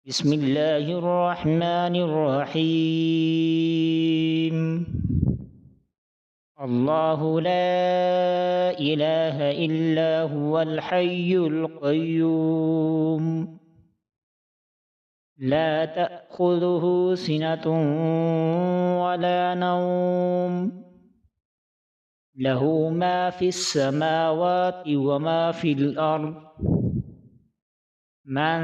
بسم الله الرحمن الرحيم. الله لا إله إلا هو الحي القيوم، لا تأخذه سنة ولا نوم، له ما في السماوات وما في الأرض. من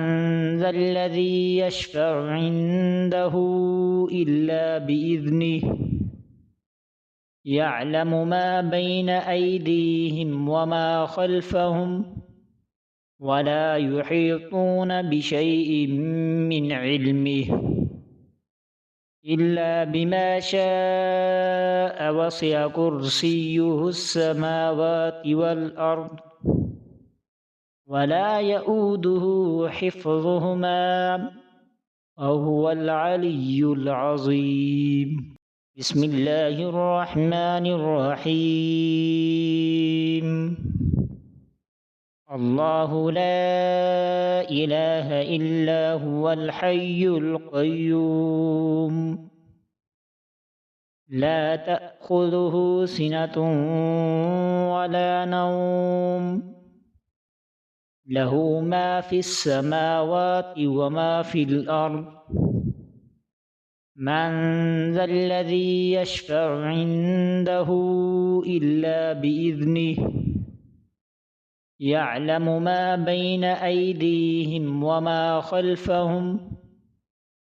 ذا الذي يشفع عنده إلا بإذنه، يعلم ما بين أيديهم وما خلفهم، ولا يحيطون بشيء من علمه إلا بما شاء. وسع كرسيه السماوات والأرض، ولا يؤوده حفظهما، وهو العلي العظيم. بسم الله الرحمن الرحيم. الله لا إله إلا هو الحي القيوم، لا تأخذه سنة ولا نوم، له ما في السماوات وما في الأرض. من ذا الذي يشفع عنده إلا بإذنه، يعلم ما بين أيديهم وما خلفهم،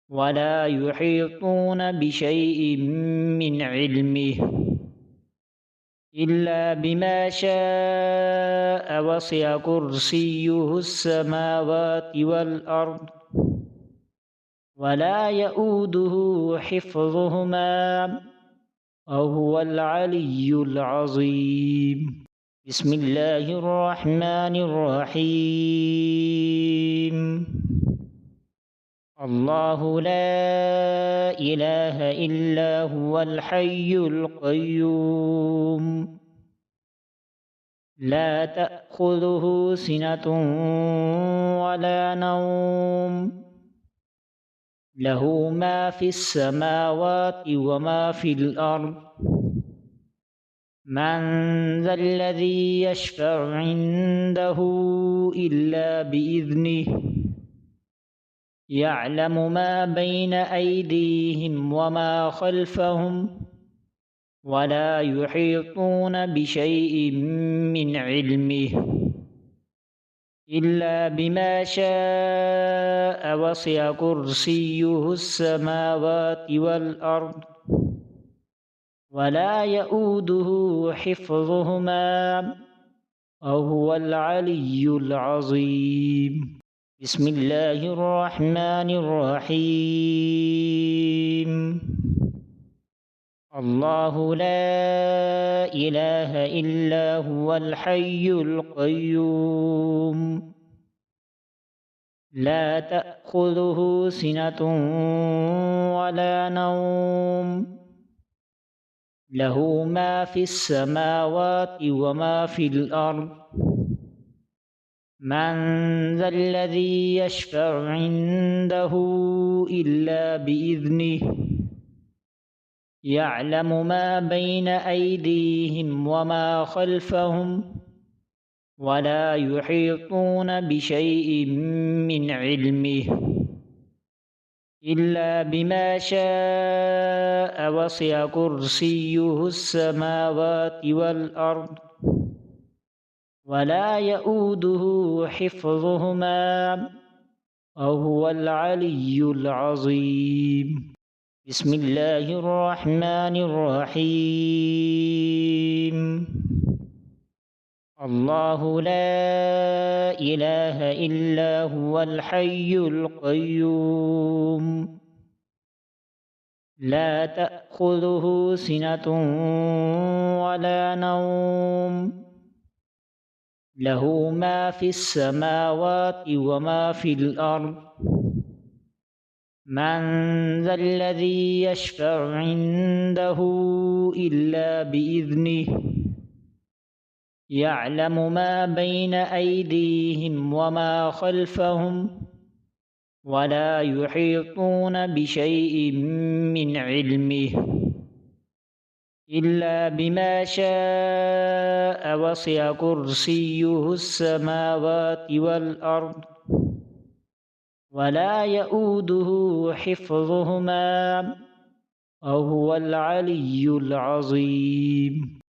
ولا يحيطون بشيء من علمه إلا بما شاء. وسع كرسيه السماوات والأرض، ولا يؤوده حفظهما، وهو العلي العظيم. بسم الله الرحمن الرحيم. الله لا إله إلا هو الحي القيوم، لا تأخذه سنة ولا نوم، له ما في السماوات وما في الأرض. من ذا الذي يشفع عنده إلا بإذنه، يعلم ما بين أيديهم وما خلفهم، ولا يحيطون بشيء من علمه إلا بما شاء. وسع كرسيه السماوات والأرض، ولا يؤوده حفظهما، وهو العلي العظيم. بسم الله الرحمن الرحيم. الله لا إله إلا هو الحي القيوم، لا تأخذه سنة ولا نوم، له ما في السماوات وما في الأرض. من ذا الذي يشفع عنده إلا بإذنه، يعلم ما بين أيديهم وما خلفهم، ولا يحيطون بشيء من علمه إلا بما شاء. وسع كرسيه السماوات والأرض، ولا يؤوده حفظهما، وهو العلي العظيم. بسم الله الرحمن الرحيم. الله لا إله إلا هو الحي القيوم، لا تأخذه سنة ولا نوم، له ما في السماوات وما في الأرض. من ذا الذي يشفع عنده إلا بإذنه، يعلم ما بين أيديهم وما خلفهم، ولا يحيطون بشيء من علمه إلا بما شاء وسع كرسيه السماوات والأرض ولا يؤوده حفظهما وهو العلي العظيم.